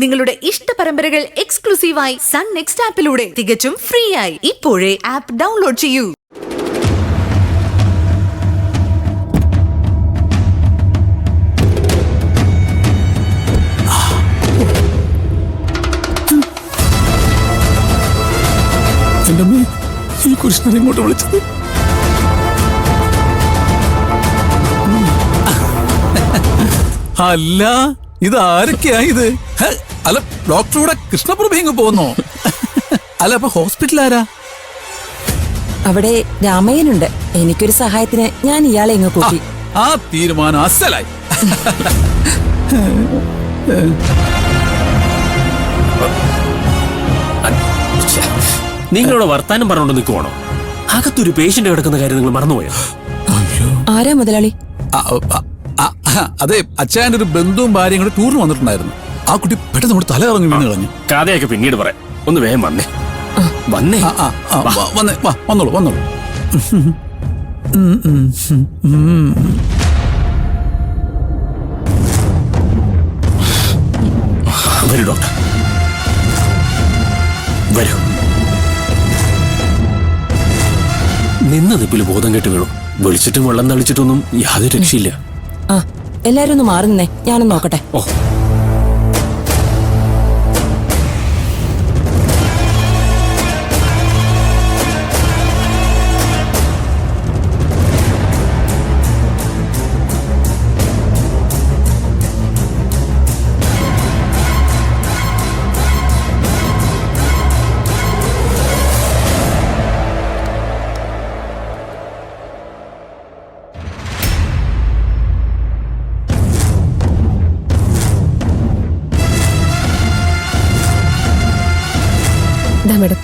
നിങ്ങളുടെ ഇഷ്ട പരമ്പരകൾ എക്സ്ക്ലൂസീവായി സൺ നെക്സ്റ്റ് ആപ്പിലൂടെ തികച്ചും ഫ്രീ ആയി ഇപ്പോഴേ ആപ്പ് ഡൗൺലോഡ് ചെയ്യൂ. ഈ കൃഷ്ണനെ ഇങ്ങോട്ട് വിളിച്ചത് അല്ല, ഇത് ആരൊക്കെയാ ഇത്? അല്ല, ഡോക്ടറുടെ കൃഷ്ണപ്രഭ ഇങ്ങ് പോന്നോ? അല്ല, അപ്പൊ ഹോസ്പിറ്റൽ ആരാ? അവിടെ രാമയ്യനുണ്ട്. എനിക്കൊരു സഹായത്തിന് ഞാൻ ഇയാളെ ഇങ്ങ് കൂട്ടി. ആ തീരുമാനം അസലായി. നിങ്ങളോട് വർത്താനം പറഞ്ഞോണ്ട് നിൽക്കുവാണോ? അകത്തൊരു പേഷ്യന്റ് കിടക്കുന്ന കാര്യം നിങ്ങൾ മറന്നുപോയോ? ആരാ മുതലാളി? അതെ, അച്ഛൻ്റെ ഒരു ബന്ധുവും ഭാര്യയും കൂടെ ടൂറിന് വന്നിട്ടുണ്ടായിരുന്നു. ആ കുട്ടി പെട്ടെന്ന് നമ്മുടെ തല ഇറങ്ങി വീണ് കളഞ്ഞു. കഥയൊക്കെ പിന്നീട് പറയാം. ഒന്ന് വേഗം വന്നേ. വന്നോളൂ വന്നോളൂ. വരൂ ഡോക്ടർ, വരൂ. നിന്ന നിപ്പില് ബോധം കെട്ട് വീണു. വിളിച്ചിട്ടും വെള്ളം തളിച്ചിട്ടൊന്നും യാതൊരു രക്ഷയില്ല. എല്ലാരും ഒന്ന് മാറി നിന്നേ, ഞാനൊന്ന് നോക്കട്ടെ. ഓ, മേഡം,